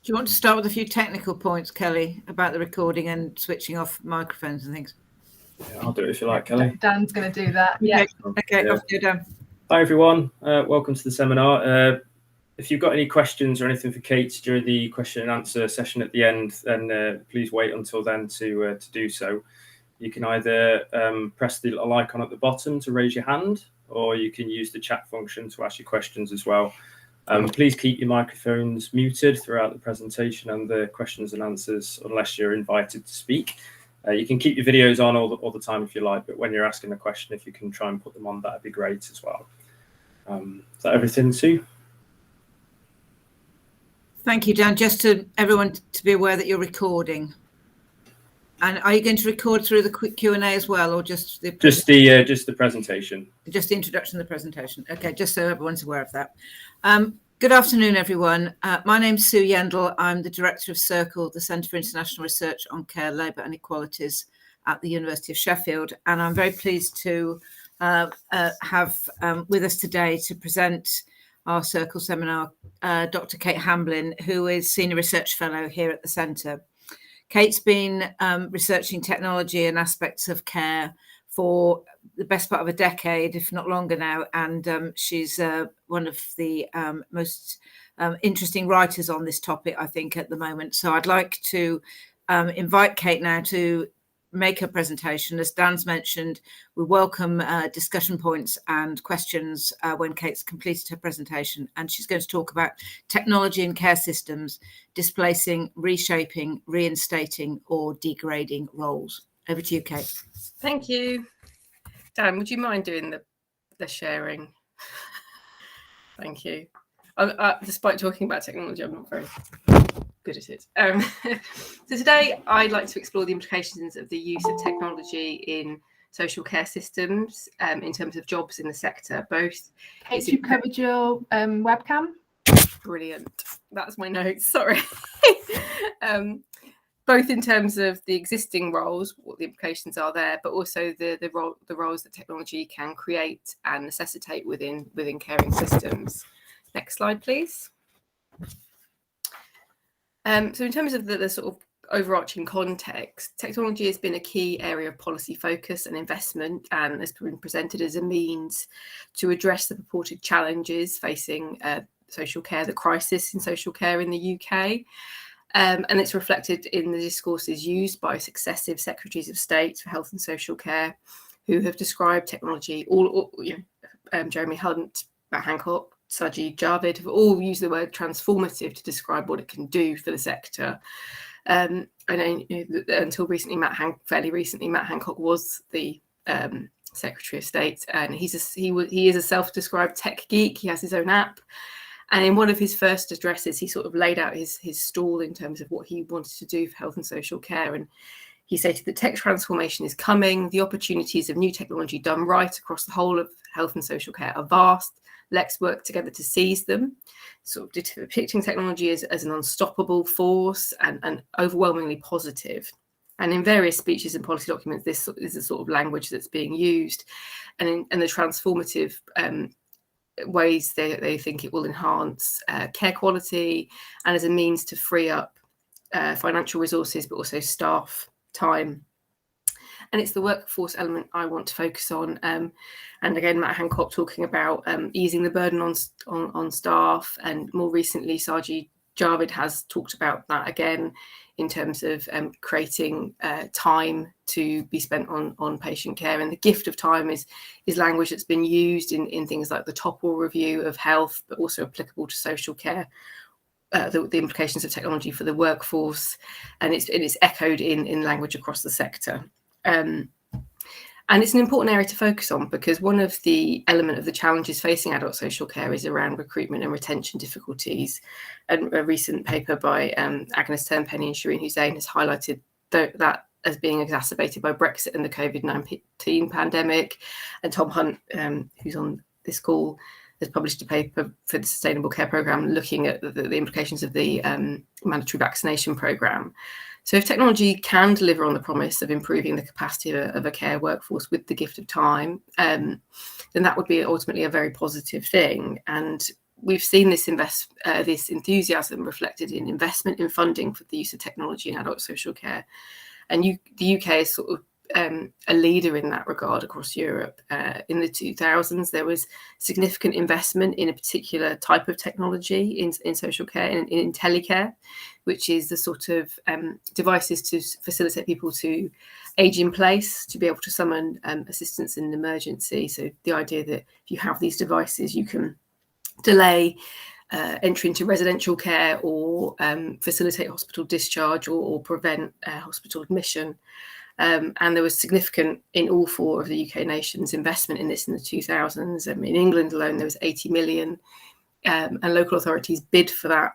you want to start with a few technical points, Kelly, about the recording and switching off microphones and things? Yeah, I'll do it if you like, Kelly. Dan's going to do that. Yeah. Okay, off you go, Dan. Hi, everyone. Welcome to the seminar. If you've got any questions or anything for Kate during the question and answer session at the end, then please wait until then to do so. You can either press the little icon at the bottom to raise your hand, or you can use the chat function to ask your questions as well. Please keep your microphones muted throughout the presentation and the questions and answers, unless you're invited to speak. You can keep your videos on all the time if you like, but when you're asking a question, if you can try and put them on, that'd be great as well. Is that everything, Sue? Thank you, Dan. Just to everyone to be aware that you're recording. And are you going to record through the quick Q&A as well, or just the presentation? Just the presentation? Just the introduction of the presentation. Okay, just so everyone's aware of that. Good afternoon, everyone. My name's Sue Yendall. I'm the Director of CIRCLE, the Centre for International Research on Care, Labour and Equalities at the University of Sheffield. And I'm very pleased to have with us today to present our CIRCLE seminar, Dr. Kate Hamblin, who is Senior Research Fellow here at the Centre. Kate's been researching technology and aspects of care for the best part of a decade, if not longer now, and she's one of the most interesting writers on this topic, I think, at the moment. So I'd like to invite Kate now to make her presentation. As Dan's mentioned, we welcome discussion points and questions when Kate's completed her presentation, and she's going to talk about technology in care systems, displacing, reshaping, reinstating or degrading roles. Over to you, Kate. Thank you. Dan, would you mind doing the sharing? Thank you. Despite talking about technology, I'm not very good at it. So today I'd like to explore the implications of the use of technology in social care systems in terms of jobs in the sector. Both. Kate, you covered your webcam? Brilliant. That's my notes, sorry. Both in terms of the existing roles, what the implications are there, but also the roles that technology can create and necessitate within caring systems. Next slide, please. So in terms of the sort of overarching context, technology has been a key area of policy focus and investment, and has been presented as a means to address the purported challenges facing social care, the crisis in social care in the UK. And it's reflected in the discourses used by successive secretaries of state for health and social care, who have described technology, Jeremy Hunt, Matt Hancock, Sajid Javid, have all used the word transformative to describe what it can do for the sector. I know, until recently, fairly recently, Matt Hancock was the Secretary of State, and he is a self-described tech geek. He has his own app. And in one of his first addresses, he sort of laid out his stall in terms of what he wanted to do for health and social care. And he stated that tech transformation is coming. The opportunities of new technology done right across the whole of health and social care are vast. Let's work together to seize them. Sort of depicting technology as an unstoppable force and overwhelmingly positive. And in various speeches and policy documents, this is the sort of language that's being used. And the transformative ways they think it will enhance care quality and as a means to free up financial resources, but also staff time. And it's the workforce element I want to focus on. And again, Matt Hancock talking about easing the burden on staff, and more recently, Sajid Javid has talked about that again in terms of creating time to be spent on patient care. And the gift of time is language that's been used in things like the Topple Review of Health, but also applicable to social care. The implications of technology for the workforce, and it's echoed in language across the sector. And it's an important area to focus on, because one of the challenges facing adult social care is around recruitment and retention difficulties. And a recent paper by Agnes Turnpenny and Shireen Hussain has highlighted that as being exacerbated by Brexit and the COVID-19 pandemic. And Tom Hunt, who's on this call, has published a paper for the Sustainable Care Programme looking at the implications of the mandatory vaccination programme. So if technology can deliver on the promise of improving the capacity of a care workforce with the gift of time, then that would be ultimately a very positive thing. And we've seen this enthusiasm reflected in investment in funding for the use of technology in adult social care. And the UK is sort of a leader in that regard across Europe. In the 2000s, there was significant investment in a particular type of technology in social care, in Telecare, which is the sort of devices to facilitate people to age in place, to be able to summon assistance in an emergency. So the idea that if you have these devices, you can delay entry into residential care, or facilitate hospital discharge, or prevent hospital admission. And there was significant, in all four of the UK nations, investment in this in the 2000s. In England alone, there was 80 million, and local authorities bid for that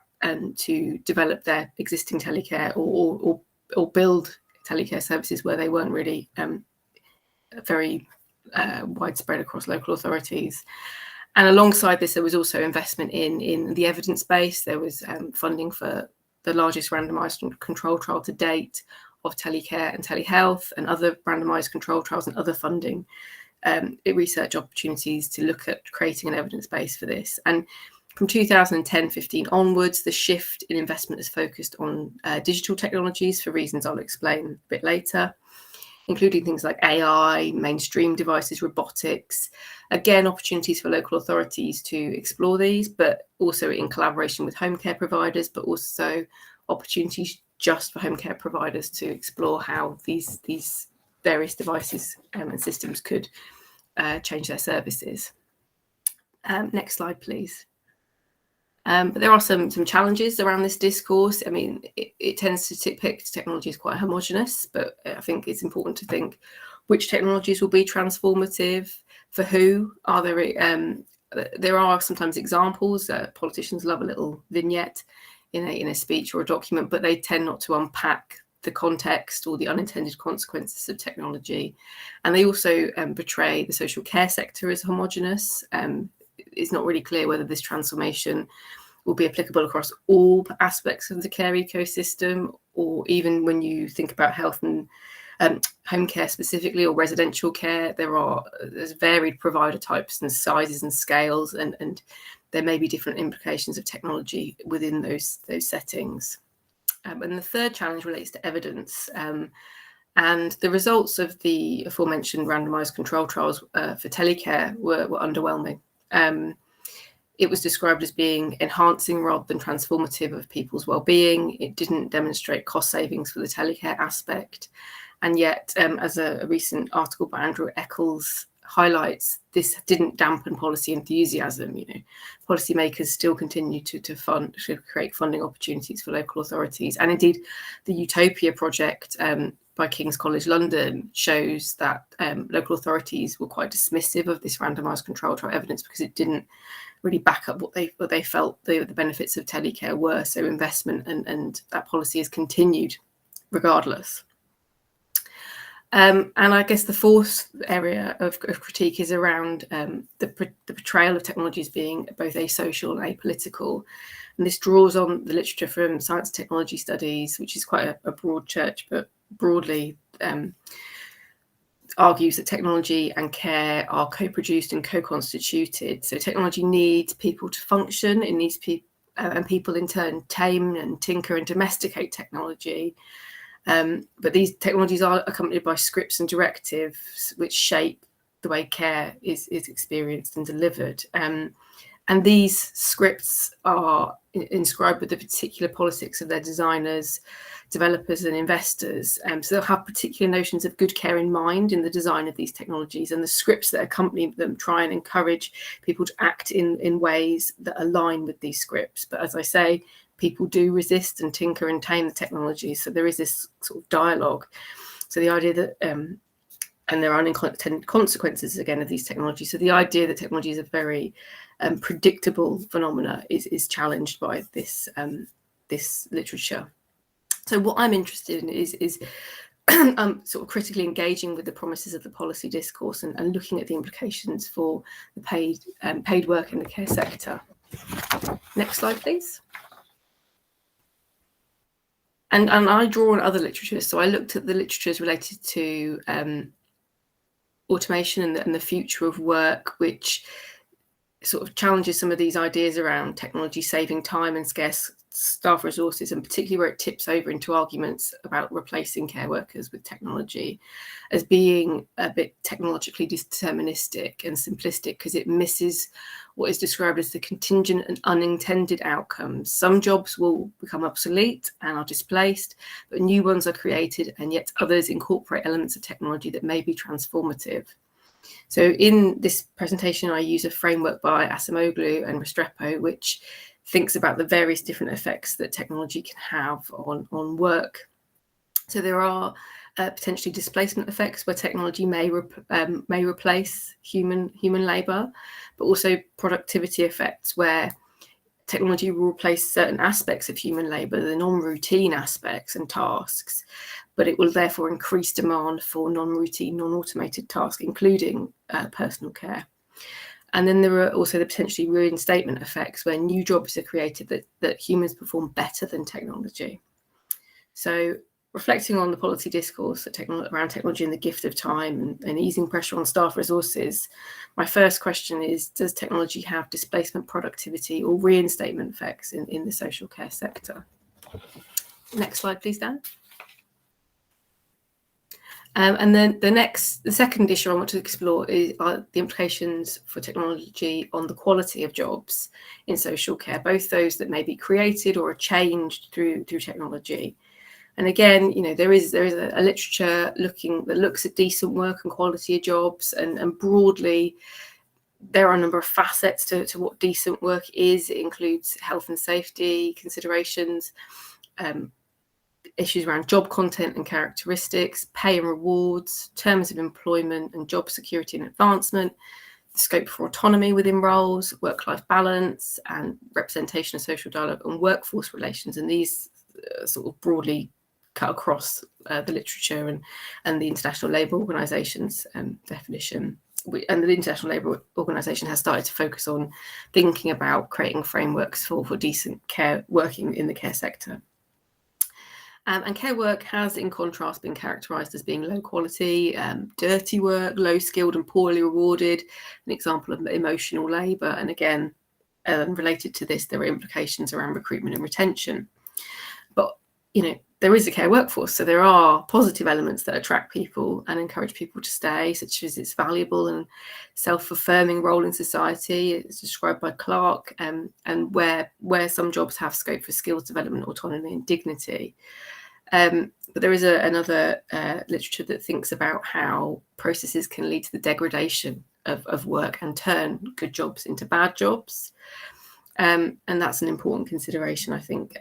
to develop their existing telecare or build telecare services where they weren't really very widespread across local authorities. And alongside this, there was also investment in the evidence base. There was funding for the largest randomised control trial to date of Telecare and telehealth, and other randomised control trials and other funding, research opportunities to look at creating an evidence base for this. And from 2010-15 onwards, the shift in investment is focused on digital technologies for reasons I'll explain a bit later, including things like AI, mainstream devices, robotics. Again, opportunities for local authorities to explore these, but also in collaboration with home care providers, but also opportunities just for home care providers to explore how these various devices and systems could change their services. Next slide, please. But there are some challenges around this discourse. I mean, it tends to depict technology as quite homogenous, but I think it's important to think which technologies will be transformative, for who. Are there are sometimes examples. Politicians love a little vignette in a speech or a document, but they tend not to unpack the context or the unintended consequences of technology. And they also portray the social care sector as homogenous. It's not really clear whether this transformation will be applicable across all aspects of the care ecosystem, or even when you think about health and home care specifically, or residential care, there's varied provider types and sizes and scales, and there may be different implications of technology within those settings. And the third challenge relates to evidence. And the results of the aforementioned randomised control trials for Telecare were underwhelming. It was described as being enhancing rather than transformative of people's well-being. It didn't demonstrate cost savings for the Telecare aspect. And yet, as a recent article by Andrew Eccles highlights, this didn't dampen policy enthusiasm. Policymakers still continue to create funding opportunities for local authorities. And indeed, the Utopia project by King's College London shows that local authorities were quite dismissive of this randomised control trial evidence because it didn't really back up what they felt the benefits of Telecare were. So investment and that policy has continued regardless. And I guess the fourth area of critique is around the portrayal of technologies being both asocial and apolitical. And this draws on the literature from science and technology studies, which is quite a broad church, but broadly argues that technology and care are co-produced and co-constituted. So technology needs people to function. It needs people, and people in turn tame and tinker and domesticate technology. But these technologies are accompanied by scripts and directives which shape the way care is experienced and delivered. And these scripts are inscribed with the particular politics of their designers, developers and investors. So they'll have particular notions of good care in mind in the design of these technologies, and the scripts that accompany them try and encourage people to act in ways that align with these scripts. But as I say, people do resist and tinker and tame the technology. So there is this sort of dialogue. So the idea that, and there are unintended consequences again of these technologies. So the idea that technology is a very predictable phenomena is challenged by this literature. So what I'm interested in is sort of critically engaging with the promises of the policy discourse and looking at the implications for the paid work in the care sector. Next slide, please. And I draw on other literature. So I looked at the literatures related to automation and the future of work, which sort of challenges some of these ideas around technology saving time and scarce staff resources, and particularly where it tips over into arguments about replacing care workers with technology, as being a bit technologically deterministic and simplistic, because it misses what is described as the contingent and unintended outcomes. Some jobs will become obsolete and are displaced, but new ones are created, and yet others incorporate elements of technology that may be transformative. So in this presentation, I use a framework by Acemoglu and Restrepo, which thinks about the various different effects that technology can have on work. So there are potentially displacement effects where technology may replace human labour, but also productivity effects where technology will replace certain aspects of human labour, the non-routine aspects and tasks, but it will therefore increase demand for non-routine, non-automated tasks, including personal care. And then there are also the potentially reinstatement effects where new jobs are created that humans perform better than technology. So reflecting on the policy discourse around technology and the gift of time and easing pressure on staff resources, my first question is, does technology have displacement, productivity or reinstatement effects in the social care sector? Next slide, please, Dan. And then the second issue I want to explore are the implications for technology on the quality of jobs in social care, both those that may be created or are changed through technology. And again, you know, there is a literature that looks at decent work and quality of jobs, and broadly there are a number of facets to what decent work is. It includes health and safety considerations, issues around job content and characteristics, pay and rewards, terms of employment and job security and advancement, the scope for autonomy within roles, work-life balance, and representation of social dialogue and workforce relations. And these sort of broadly cut across the literature and the International Labour Organisation's definition. And the International Labour Organisation has started to focus on thinking about creating frameworks for decent care, working in the care sector. And care work has, in contrast, been characterised as being low quality, dirty work, low skilled and poorly rewarded, an example of emotional labour. And again, related to this, there are implications around recruitment and retention. But, you know, there is a care workforce, so there are positive elements that attract people and encourage people to stay, such as its valuable and self-affirming role in society. It's described by Clark, and where some jobs have scope for skills development, autonomy and dignity. But there is another literature that thinks about how processes can lead to the degradation of work and turn good jobs into bad jobs. And that's an important consideration, I think.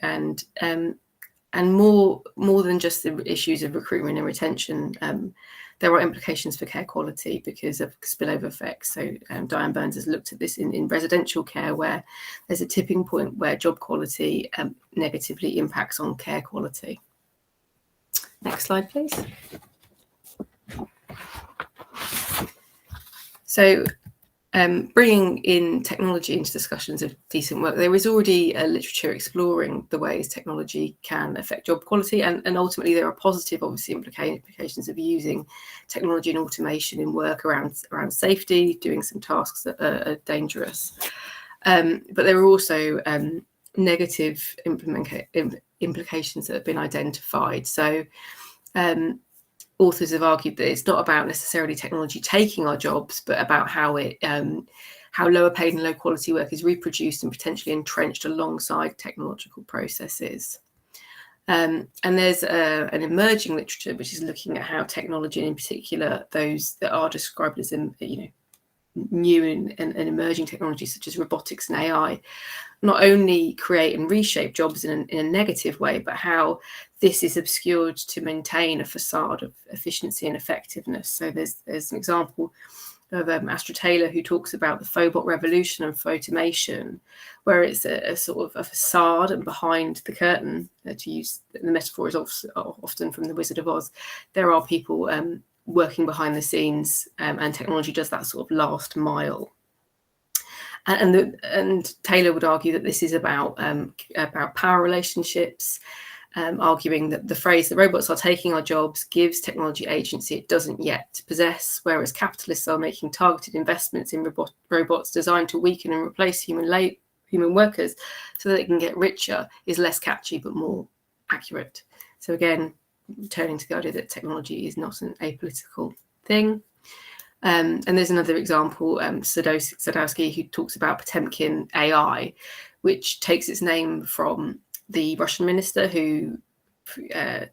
And more than just the issues of recruitment and retention, there are implications for care quality because of spillover effects. So Diane Burns has looked at this in residential care, where there's a tipping point where job quality negatively impacts on care quality. Next slide, please. So bringing in technology into discussions of decent work, there is already a literature exploring the ways technology can affect job quality, and ultimately there are positive, obviously, implications of using technology and automation in work around safety, doing some tasks that are dangerous. But there are also negative implications that have been identified. So authors have argued that it's not about necessarily technology taking our jobs, but about how lower paid and low quality work is reproduced and potentially entrenched alongside technological processes. And there's an emerging literature which is looking at how technology, and in particular those that are described as new and emerging technologies such as robotics and AI, not only create and reshape jobs in a negative way, but how this is obscured to maintain a facade of efficiency and effectiveness. So there's an example of Astra Taylor, who talks about the phobot revolution and photomation, where it's a sort of a facade, and behind the curtain, to use the metaphor is often from the Wizard of Oz, there are people working behind the scenes, and technology does that sort of last mile. And Taylor would argue that this is about power relationships, arguing that the phrase that robots are taking our jobs gives technology agency it doesn't yet possess, whereas capitalists are making targeted investments in robots designed to weaken and replace human workers so that they can get richer, is less catchy but more accurate. So again, returning to the idea that technology is not an apolitical thing. And there's another example, Sadowski, who talks about Potemkin AI, which takes its name from the Russian minister who,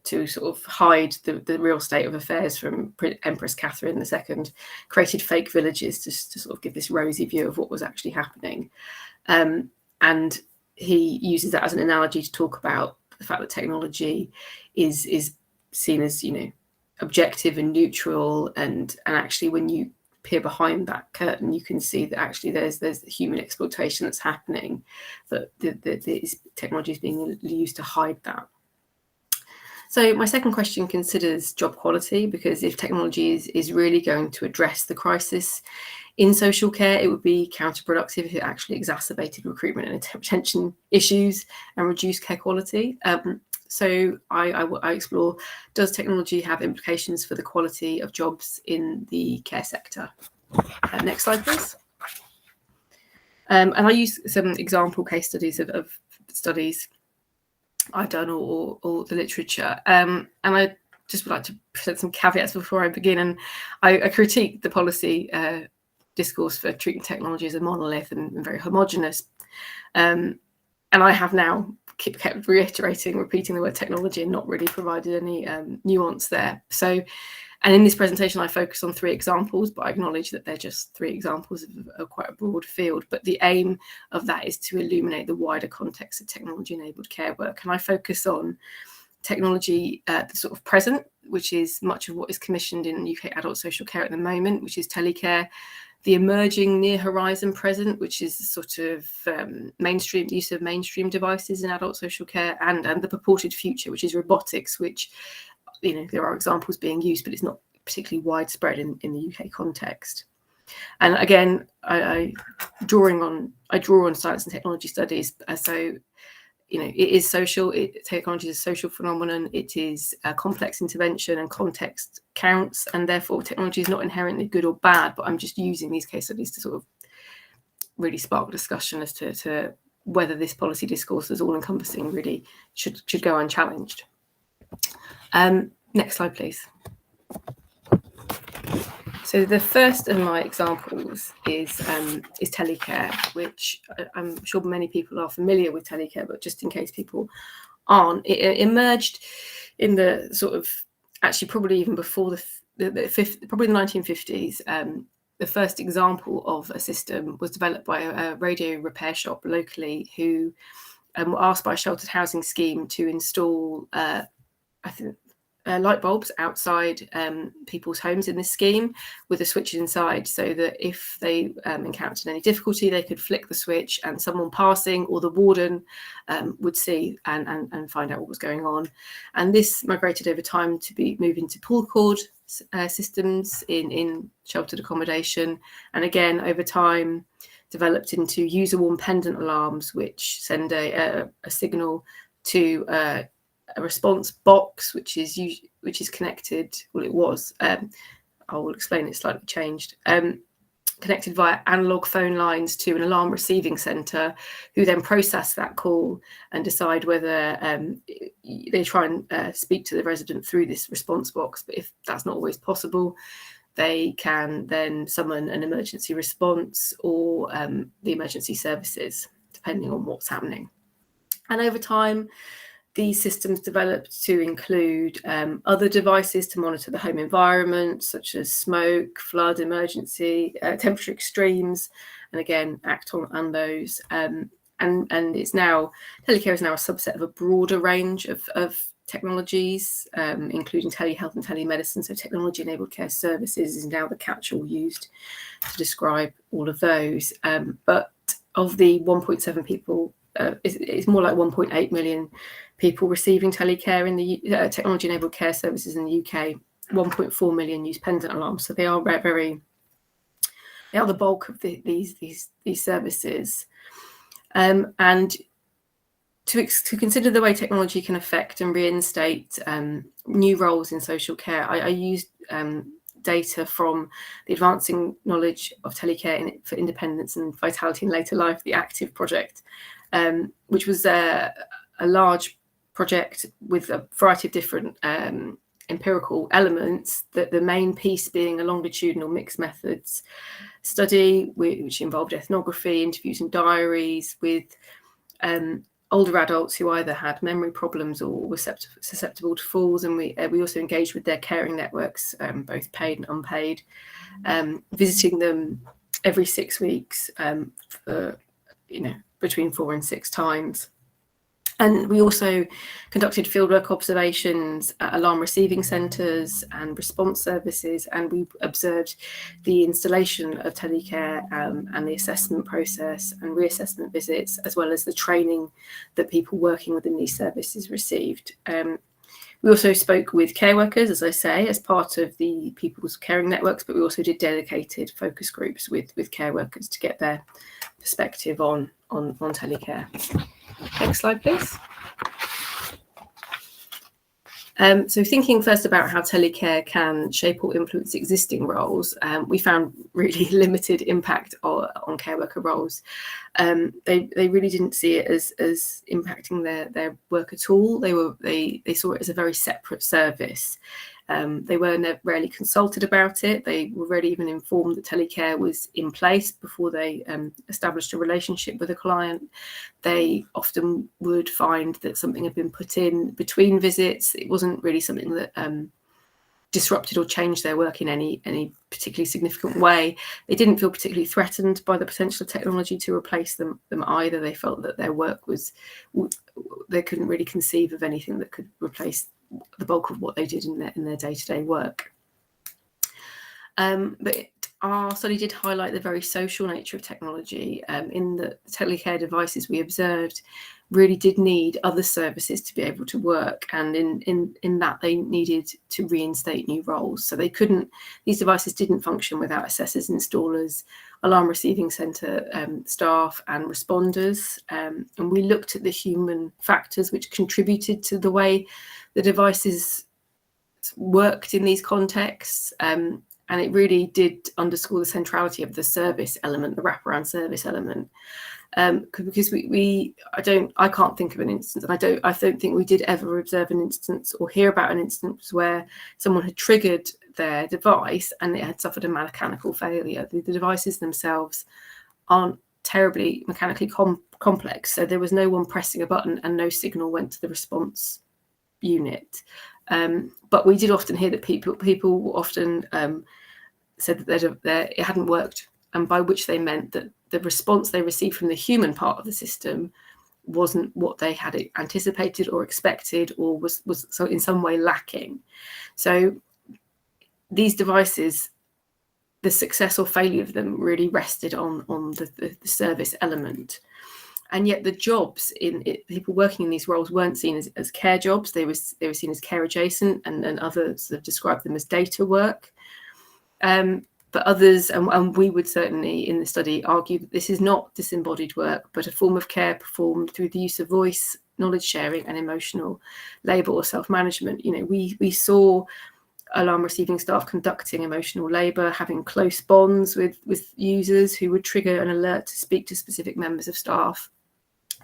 to sort of hide the real state of affairs from Empress Catherine II, created fake villages to sort of give this rosy view of what was actually happening. And he uses that as an analogy to talk about the fact that technology is seen as, objective and neutral, and actually when you peer behind that curtain, you can see that actually there's human exploitation that's happening, that the technology is being used to hide that. So my second question considers job quality, because if technology is really going to address the crisis in social care, it would be counterproductive if it actually exacerbated recruitment and retention issues and reduced care quality. So I explore, does technology have implications for the quality of jobs in the care sector? Next slide, please. And I use some example case studies of studies I've done or the literature. And I just would like to present some caveats before I begin. And I critique the policy discourse for treating technology as a monolith and very homogenous. And I have now kept repeating the word technology and not really provided any nuance there. So, and in this presentation, I focus on 3 examples, but I acknowledge that they're just 3 examples of quite a broad field. But the aim of that is to illuminate the wider context of technology-enabled care work. And I focus on technology, the sort of present, which is much of what is commissioned in UK adult social care at the moment, which is Telecare, the emerging near horizon present, which is sort of mainstream use of mainstream devices in adult social care, and the purported future, which is robotics, which, there are examples being used, but it's not particularly widespread in the UK context. And again, I draw on science and technology studies. So, it is social. Technology is a social phenomenon. It is a complex intervention, and context counts. And therefore, technology is not inherently good or bad. But I'm just using these case studies to sort of really spark discussion as to whether this policy discourse is all-encompassing really should go unchallenged. Next slide, please. So the first of my examples is Telecare, which I'm sure many people are familiar with Telecare, but just in case people aren't, it emerged in the sort of, actually probably even before probably the 1950s. The first example of a system was developed by a radio repair shop locally who were asked by a sheltered housing scheme to install, light bulbs outside people's homes in this scheme with a switch inside, so that if they encountered any difficulty, they could flick the switch and someone passing or the warden would see and find out what was going on. And this migrated over time to be moved into pull cord systems in sheltered accommodation, and again over time developed into user-worn pendant alarms, which send a signal to a response box, which is connected. Well, it was. I will explain. It's slightly changed. Connected via analog phone lines to an alarm receiving centre, who then process that call and decide whether they try and speak to the resident through this response box. But if that's not always possible, they can then summon an emergency response or the emergency services, depending on what's happening. And over time, these systems developed to include other devices to monitor the home environment, such as smoke, flood, emergency, temperature extremes, and again, act on those. And it's now, Telecare is now a subset of a broader range of technologies, including telehealth and telemedicine. So technology-enabled care services is now the catch-all used to describe all of those. But of the 1.7 people, it's more like 1.8 million people receiving Telecare in the technology-enabled care services in the UK. 1.4 million use pendant alarms, so they are the bulk of these services. And to consider the way technology can affect and reinstate new roles in social care, I used data from the Advancing Knowledge of Telecare for Independence and Vitality in Later Life, the ACTIVE project, which was a large project with a variety of different empirical elements, that the main piece being a longitudinal mixed methods study, which involved ethnography, interviews and diaries with older adults who either had memory problems or were susceptible to falls, and we also engaged with their caring networks, both paid and unpaid, visiting them every 6 weeks, for, between 4 and 6 times. And we also conducted fieldwork observations at alarm receiving centres and response services, and we observed the installation of Telecare and the assessment process and reassessment visits, as well as the training that people working within these services received. We also spoke with care workers, as I say, as part of the people's caring networks, but we also did dedicated focus groups with care workers to get their perspective on Telecare. Next slide, please. So thinking first about how Telecare can shape or influence existing roles, we found really limited impact on care worker roles. They really didn't see it as impacting their work at all. They saw it as a very separate service. They were rarely consulted about it. They were rarely even informed that Telecare was in place before they established a relationship with a client. They often would find that something had been put in between visits. It wasn't really something that disrupted or changed their work in any particularly significant way. They didn't feel particularly threatened by the potential of technology to replace them either. They felt that their work they couldn't really conceive of anything that could replace the bulk of what they did in their day-to-day work. But our study did highlight the very social nature of technology, in the Telecare devices we observed really did need other services to be able to work, and in that they needed to reinstate new roles. So these devices didn't function without assessors, installers, alarm receiving centre staff and responders. And we looked at the human factors which contributed to the way the devices worked in these contexts. And it really did underscore the centrality of the service element, the wraparound service element. Because I can't think of an instance, and I don't think we did ever observe an instance or hear about an instance where someone had triggered their device and it had suffered a mechanical failure. The devices themselves aren't terribly mechanically complex, so there was no one pressing a button and no signal went to the response unit. But we did often hear that people often said that it hadn't worked, and by which they meant that the response they received from the human part of the system wasn't what they had anticipated or expected, or was so in some way lacking. So these devices, the success or failure of them really rested on the service element. And yet the jobs people working in these roles weren't seen as care jobs. They were seen as care adjacent, and others have described them as data work. But others, and we would certainly in the study argue that this is not disembodied work, but a form of care performed through the use of voice, knowledge sharing, and emotional labour or self-management. We saw alarm receiving staff conducting emotional labour, having close bonds with users who would trigger an alert to speak to specific members of staff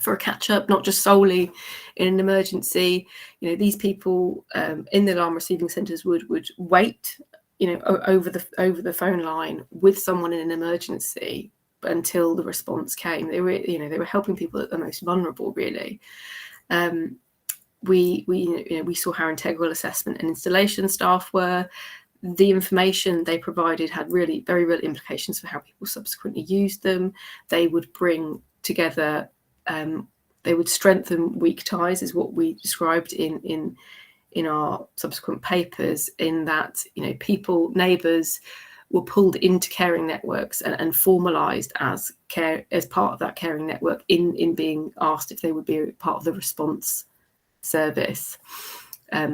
for a catch-up, not just solely in an emergency. These people in the alarm receiving centres would wait over the phone line with someone in an emergency until the response came. They were helping people at the most vulnerable, really. We saw how integral assessment and installation staff were. The information they provided had really very real implications for how people subsequently used them. They would bring together, they would strengthen weak ties, is what we described in our subsequent papers, in that neighbours were pulled into caring networks and formalised as part of that caring network in being asked if they would be part of the response service,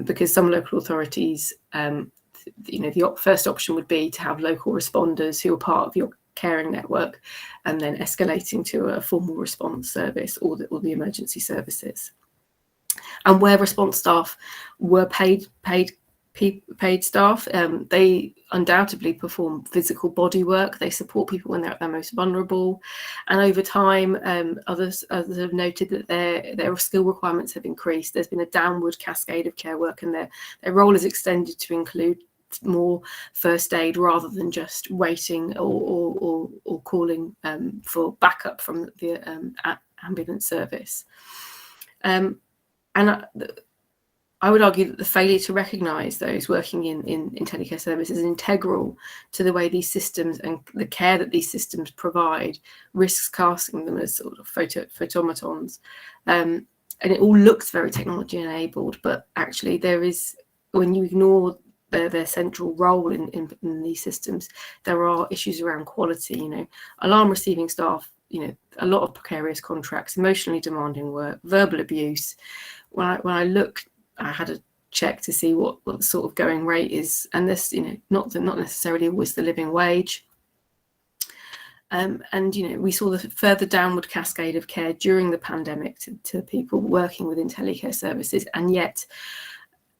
because some local authorities, the first option would be to have local responders who are part of caring network, and then escalating to a formal response service or the emergency services. And where response staff were paid staff, they undoubtedly perform physical body work. They support people when they're at their most vulnerable, and over time, others have noted that their skill requirements have increased. There's been a downward cascade of care work, and their role is extended to include more first aid rather than just waiting or calling for backup from the ambulance service. And I would argue that the failure to recognise those working in telecare services is integral to the way these systems and the care that these systems provide risks casting them as sort of photomatons. And it all looks very technology enabled, but actually there is, when you ignore their central role in these systems, there are issues around quality, alarm receiving staff, a lot of precarious contracts, emotionally demanding work, verbal abuse. When I looked, I had a check to see what the sort of going rate is, and this, not necessarily always the living wage. And we saw the further downward cascade of care during the pandemic to people working within telecare services, and yet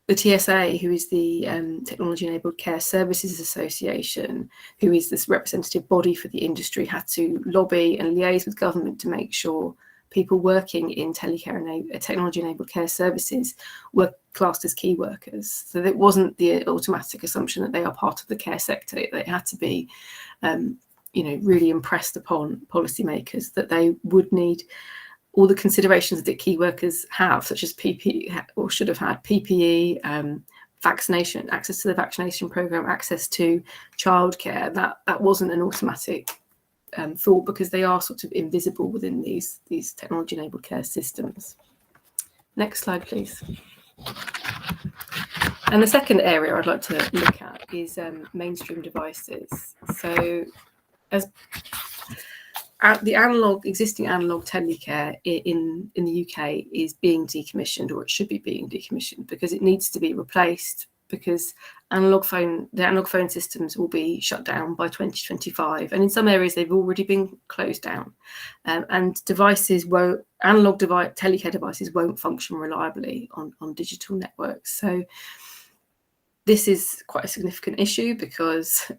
the TSA, who is the Technology Enabled Care Services Association, who is this representative body for the industry, had to lobby and liaise with government to make sure people working in technology enabled care services were classed as key workers. So it wasn't the automatic assumption that they are part of the care sector. They had to be, really impressed upon policymakers that they would need all the considerations that key workers have, such as PPE, or should have had PPE, vaccination, access to the vaccination program, access to childcare. That wasn't an automatic thought, because they are sort of invisible within these technology enabled care systems. Next slide, please. And the second area I'd like to look at is mainstream devices. So the existing analog telecare in the UK is being decommissioned, or it should be being decommissioned, because it needs to be replaced, because the analog phone systems will be shut down by 2025, and in some areas they've already been closed down, and analog telecare devices won't function reliably on digital networks. So this is quite a significant issue, because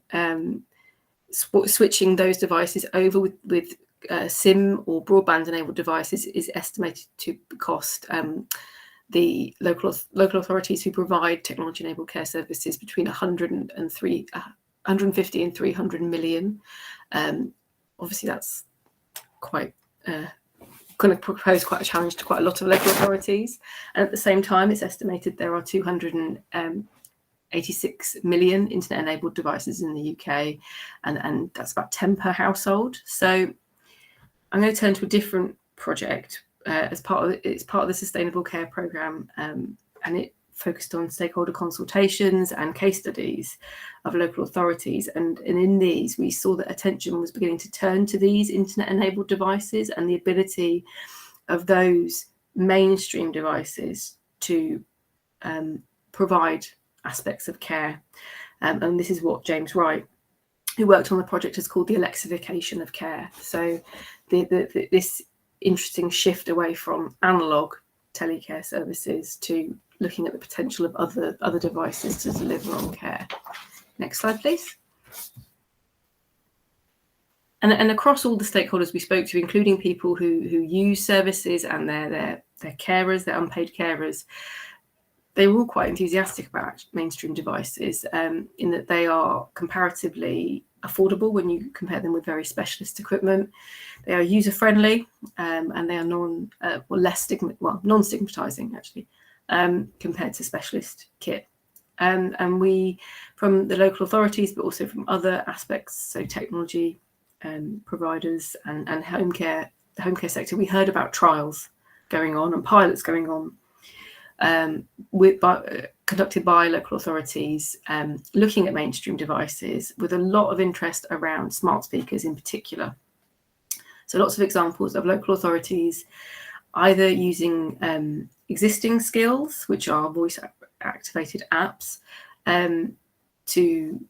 switching those devices over with SIM or broadband enabled devices is estimated to cost the local authorities who provide technology enabled care services between 150 and 300 million. Obviously that's quite going to propose quite a challenge to quite a lot of local authorities, and at the same time it's estimated there are 286 million internet enabled devices in the UK, and that's about 10 per household. So I'm going to turn to a different project it's part of the Sustainable Care Programme, and it focused on stakeholder consultations and case studies of local authorities. And in these, we saw that attention was beginning to turn to these internet-enabled devices and the ability of those mainstream devices to provide aspects of care. And this is what James Wright, who worked on the project, has called the Alexification of care. So this interesting shift away from analog telecare services to looking at the potential of other devices to deliver on care. Next slide, please. And across all the stakeholders we spoke to, including people who use services and their carers, their unpaid carers, they were all quite enthusiastic about mainstream devices, in that they are comparatively affordable when you compare them with very specialist equipment. They are user-friendly, and they are non-stigmatizing actually, compared to specialist kit. And we, from the local authorities, but also from other aspects, so technology providers and the home care sector, we heard about trials going on and pilots going on, conducted by local authorities, looking at mainstream devices with a lot of interest around smart speakers in particular. So lots of examples of local authorities either using existing skills, which are voice activated apps, to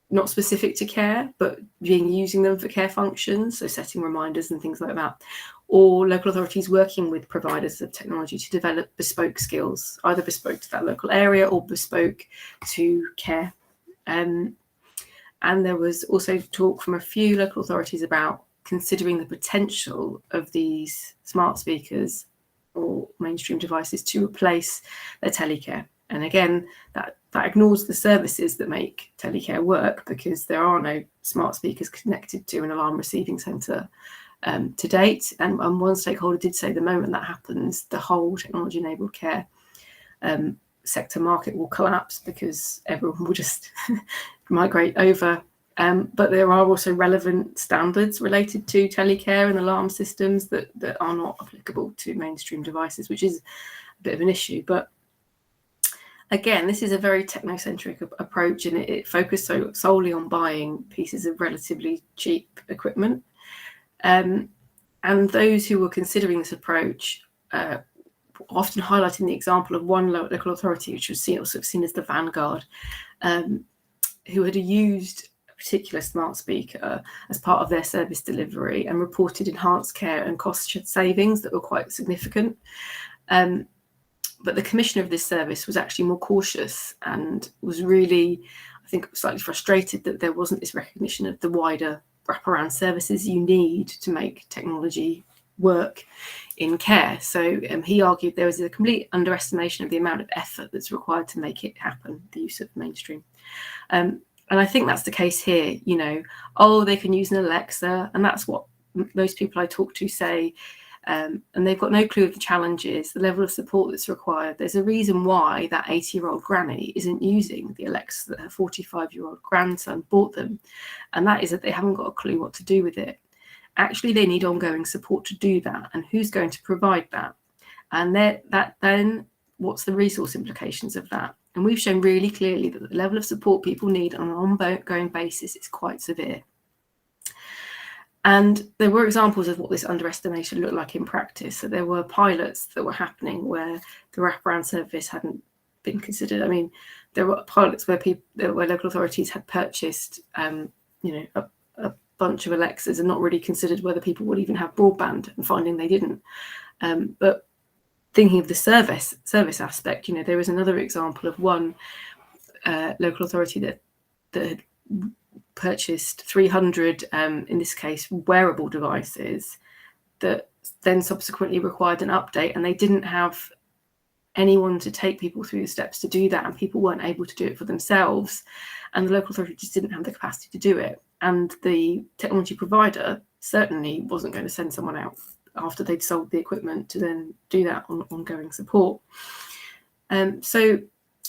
not specific to care, but using them for care functions, so setting reminders and things like that, or local authorities working with providers of technology to develop bespoke skills, either bespoke to that local area or bespoke to care. And there was also talk from a few local authorities about considering the potential of these smart speakers or mainstream devices to replace their telecare. And again, that ignores the services that make telecare work, because there are no smart speakers connected to an alarm receiving centre to date. And one stakeholder did say the moment that happens, the whole technology-enabled care sector market will collapse, because everyone will just migrate over. But there are also relevant standards related to telecare and alarm systems that are not applicable to mainstream devices, which is a bit of an issue. But again, this is a very technocentric approach, and it focused solely on buying pieces of relatively cheap equipment. And those who were considering this approach often highlighting the example of one local authority, which was seen as the vanguard, who had used a particular smart speaker as part of their service delivery and reported enhanced care and cost savings that were quite significant. But the commissioner of this service was actually more cautious and was really, I think, slightly frustrated that there wasn't this recognition of the wider wraparound services you need to make technology work in care. So he argued there was a complete underestimation of the amount of effort that's required to make it happen, the use of mainstream. And I think that's the case here. They can use an Alexa, and that's what most people I talk to say. And they've got no clue of the challenges, the level of support that's required. There's a reason why that 80-year-old granny isn't using the Alexa that her 45-year-old grandson bought them. And that is that they haven't got a clue what to do with it. Actually, they need ongoing support to do that. And who's going to provide that? And then what's the resource implications of that? And we've shown really clearly that the level of support people need on an ongoing basis is quite severe. And there were examples of what this underestimation looked like in practice. So there were pilots that were happening where the wraparound service hadn't been considered. I mean, there were pilots where local authorities had purchased, a bunch of Alexas and not really considered whether people would even have broadband, and finding they didn't. But thinking of the service aspect, there was another example of one local authority that had purchased 300, in this case, wearable devices that then subsequently required an update, and they didn't have anyone to take people through the steps to do that, and people weren't able to do it for themselves, and the local authority just didn't have the capacity to do it. And the technology provider certainly wasn't going to send someone out after they'd sold the equipment to then do that on ongoing support. So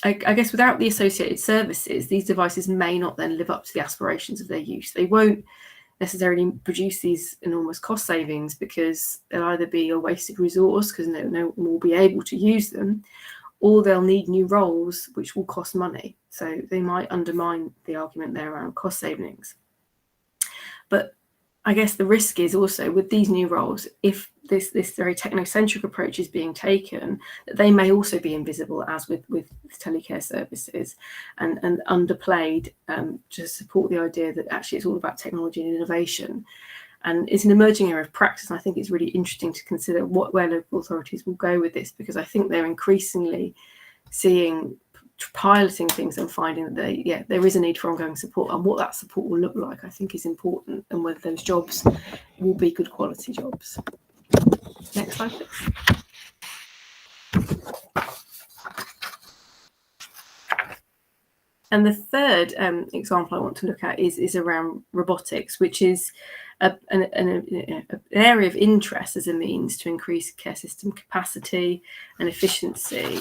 I guess without the associated services, these devices may not then live up to the aspirations of their use. They won't necessarily produce these enormous cost savings, because they'll either be a wasted resource because no one will be able to use them, or they'll need new roles which will cost money. So they might undermine the argument there around cost savings. But I guess the risk is also with these new roles, if this very technocentric approach is being taken, that they may also be invisible, as with telecare services, and underplayed to support the idea that actually it's all about technology and innovation. And it's an emerging area of practice, and I think it's really interesting to consider where local authorities will go with this, because I think they're increasingly piloting things and finding that there is a need for ongoing support, and what that support will look like, I think, is important, and whether those jobs will be good quality jobs. Next slide, please. And the third example I want to look at is around robotics, which is an area of interest as a means to increase care system capacity and efficiency.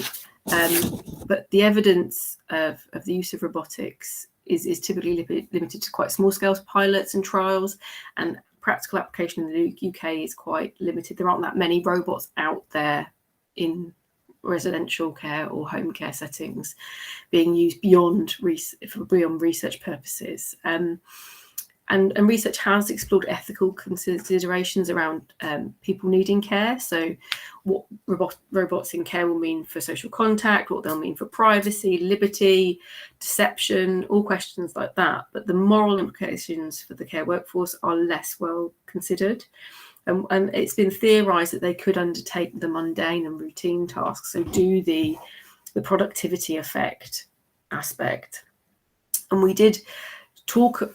But the evidence of the use of robotics is typically limited to quite small scale pilots and trials, and practical application in the UK is quite limited. There aren't that many robots out there in residential care or home care settings being used beyond research purposes. And research has explored ethical considerations around people needing care. So what robots in care will mean for social contact, what they'll mean for privacy, liberty, deception, all questions like that. But the moral implications for the care workforce are less well considered. And it's been theorised that they could undertake the mundane and routine tasks, so do the productivity effect aspect. And we did talk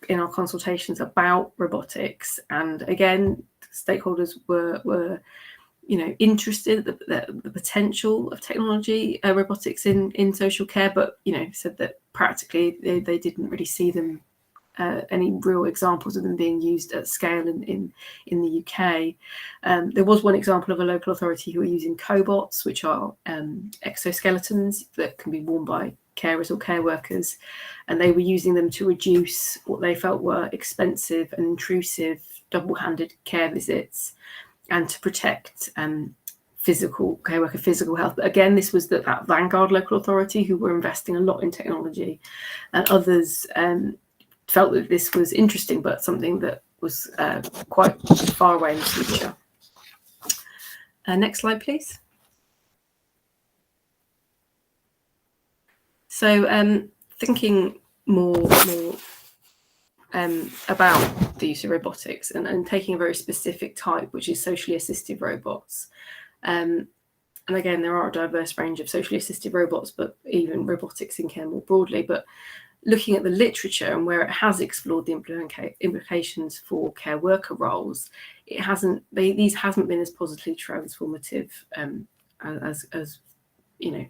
in our consultations about robotics, and again, stakeholders were interested in the potential of technology, robotics in social care, but said that practically they didn't really see them any real examples of them being used at scale in the UK. There was one example of a local authority who were using cobots, which are exoskeletons that can be worn by carers or care workers, and they were using them to reduce what they felt were expensive and intrusive double-handed care visits, and to protect care worker physical health. But again, this was that vanguard local authority who were investing a lot in technology, and others felt that this was interesting, but something that was quite far away in the future. Next slide, please. So thinking more about the use of robotics and taking a very specific type, which is socially assisted robots. And again, there are a diverse range of socially assisted robots, but even robotics in care more broadly. But looking at the literature and where it has explored the implications for care worker roles, these hasn't been as positively transformative as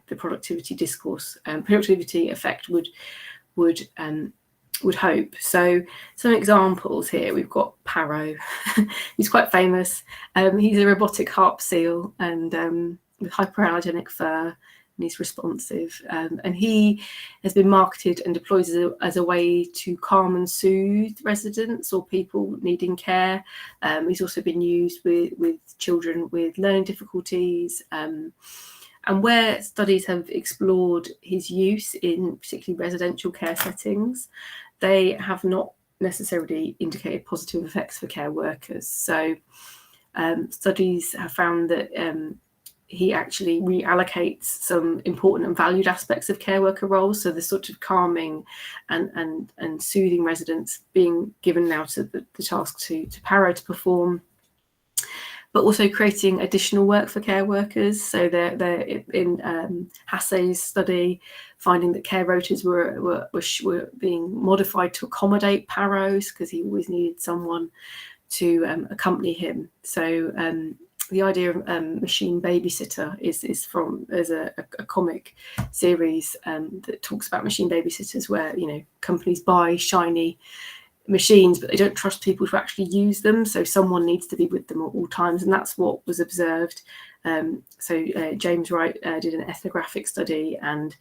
the productivity discourse, productivity effect would hope. So some examples here, we've got Paro. He's quite famous. He's a robotic harp seal and with hypoallergenic fur, and he's responsive. And he has been marketed and deployed as a way to calm and soothe residents or people needing care. He's also been used with children with learning difficulties. And where studies have explored his use in particularly residential care settings, they have not necessarily indicated positive effects for care workers. So studies have found that he actually reallocates some important and valued aspects of care worker roles. So the sort of calming and soothing residents being given now to the task to Paro to perform, but also creating additional work for care workers. So they're in Hassay's study, finding that care rotas were being modified to accommodate Paro's, because he always needed someone to accompany him. So the idea of machine babysitter is from a comic series that talks about machine babysitters, where companies buy shiny machines, but they don't trust people to actually use them, so someone needs to be with them at all times, and that's what was observed. So James Wright did an ethnographic study and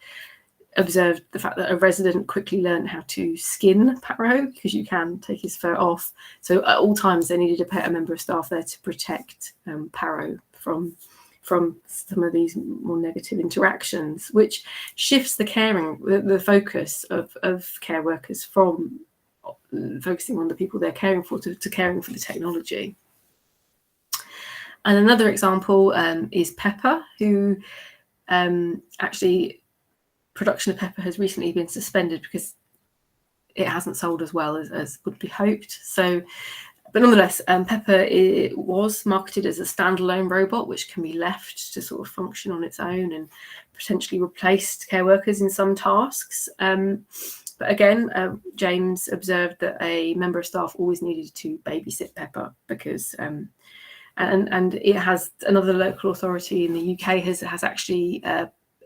observed the fact that a resident quickly learned how to skin Paro, because you can take his fur off. So at all times they needed a member of staff there to protect Paro from some of these more negative interactions, which shifts the focus of care workers from focusing on the people they're caring for to caring for the technology. And another example is Pepper, who actually production of Pepper has recently been suspended because it hasn't sold as well as would be hoped. So, but nonetheless, Pepper was marketed as a standalone robot, which can be left to sort of function on its own and potentially replace care workers in some tasks. But again, James observed that a member of staff always needed to babysit Pepper because, and it has another local authority in the UK has actually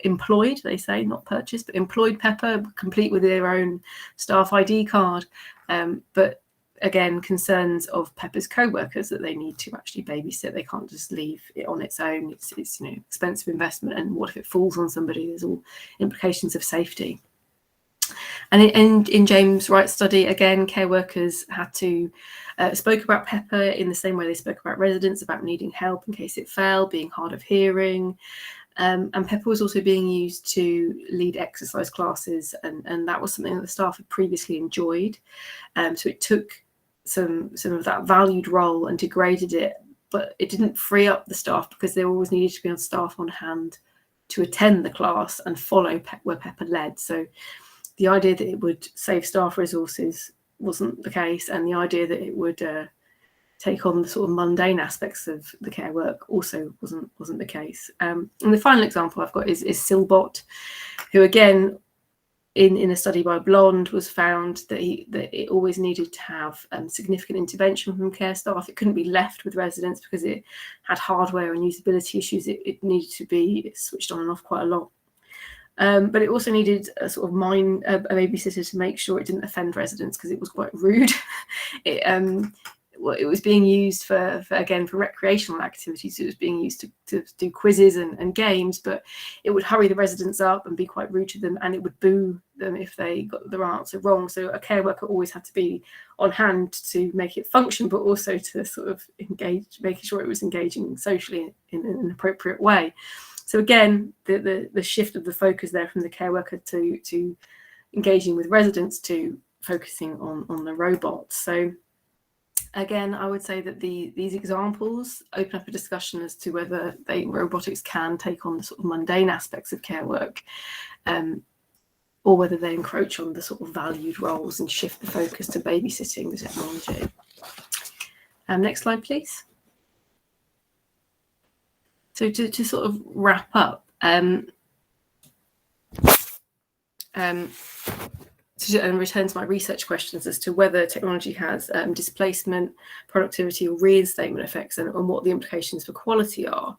employed, they say, not purchased, but employed Pepper, complete with their own staff ID card. But again, concerns of Pepper's co-workers that they need to actually babysit. They can't just leave it on its own. It's expensive investment, and what if it falls on somebody? There's all implications of safety. And in James Wright's study, again, care workers had to spoke about Pepper in the same way they spoke about residents, about needing help in case it fell, being hard of hearing. And Pepper was also being used to lead exercise classes, and that was something that the staff had previously enjoyed. So it took some of that valued role and degraded it, but it didn't free up the staff because there always needed to be staff on hand to attend the class and follow where Pepper led. So the idea that it would save staff resources wasn't the case, and the idea that it would take on the sort of mundane aspects of the care work also wasn't the case. And the final example I've got is Silbot, who again, in a study by Blonde, was found that it always needed to have significant intervention from care staff. It couldn't be left with residents because it had hardware and usability issues. It needed to be switched on and off quite a lot. But it also needed a sort of a babysitter to make sure it didn't offend residents because it was quite rude. It was being used for recreational activities. It was being used to do quizzes and games, but it would hurry the residents up and be quite rude to them, and it would boo them if they got their answer wrong. So a care worker always had to be on hand to make it function, but also to sort of engage, making sure it was engaging socially in an appropriate way. So again, the shift of the focus there from the care worker to engaging with residents to focusing on the robots. So again, I would say that these examples open up a discussion as to whether robotics can take on the sort of mundane aspects of care work, or whether they encroach on the sort of valued roles and shift the focus to babysitting the technology. Next slide, please. So to sort of wrap up, and return to my research questions as to whether technology has displacement, productivity, or reinstatement effects, and what the implications for quality are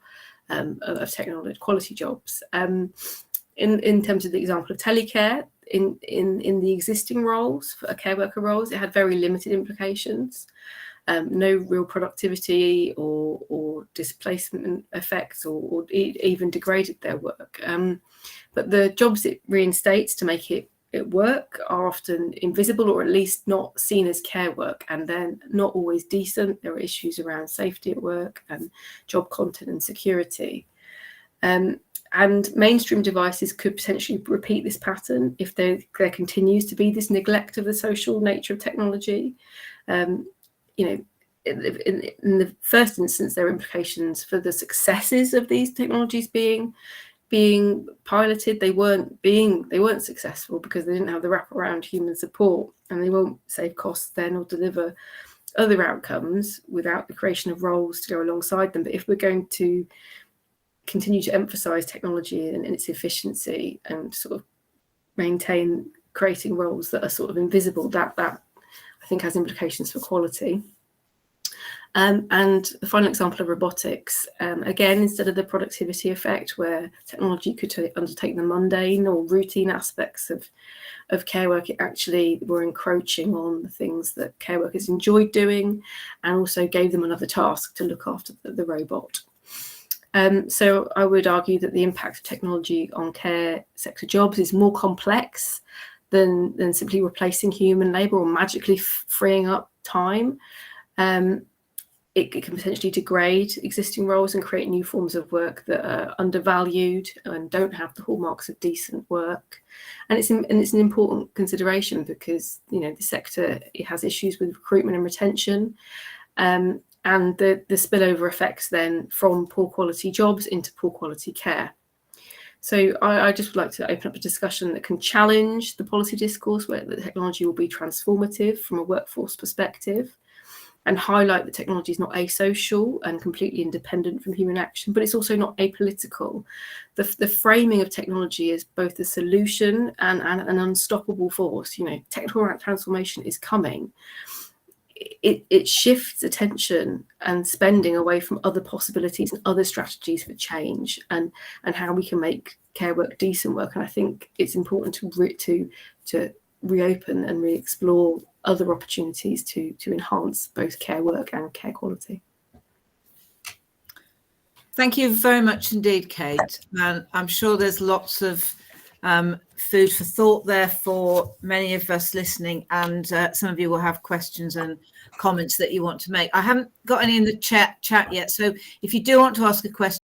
of technology, quality jobs. In terms of the example of Telecare, in the existing roles, for care worker roles, it had very limited implications. No real productivity or displacement effects, or even degraded their work. But the jobs it reinstates to make it work are often invisible, or at least not seen as care work, and then not always decent. There are issues around safety at work and job content and security. And mainstream devices could potentially repeat this pattern if there continues to be this neglect of the social nature of technology. In the first instance, there are implications for the successes of these technologies being piloted. They weren't successful because they didn't have the wraparound human support, and they won't save costs then or deliver other outcomes without the creation of roles to go alongside them. But if we're going to continue to emphasize technology and its efficiency and sort of maintain creating roles that are sort of invisible, that I think has implications for quality. And the final example of robotics, again, instead of the productivity effect where technology could undertake the mundane or routine aspects of care work, it actually were encroaching on the things that care workers enjoyed doing, and also gave them another task to look after the robot. So I would argue that the impact of technology on care sector jobs is more complex than simply replacing human labour or magically freeing up time. It can potentially degrade existing roles and create new forms of work that are undervalued and don't have the hallmarks of decent work. And it's an important consideration because, the sector, it has issues with recruitment and retention, and the spillover effects then from poor quality jobs into poor quality care. So I just would like to open up a discussion that can challenge the policy discourse where the technology will be transformative from a workforce perspective, and highlight that technology is not asocial and completely independent from human action, but it's also not apolitical. The framing of technology is both a solution and an unstoppable force. Technical transformation is coming. It shifts attention and spending away from other possibilities and other strategies for change and how we can make care work decent work. And I think it's important to reopen and re-explore other opportunities to enhance both care work and care quality. Thank you very much indeed, Kate. And I'm sure there's lots of food for thought there for many of us listening, and some of you will have questions and comments that you want to make. I haven't got any in the chat yet, so if you do want to ask a question,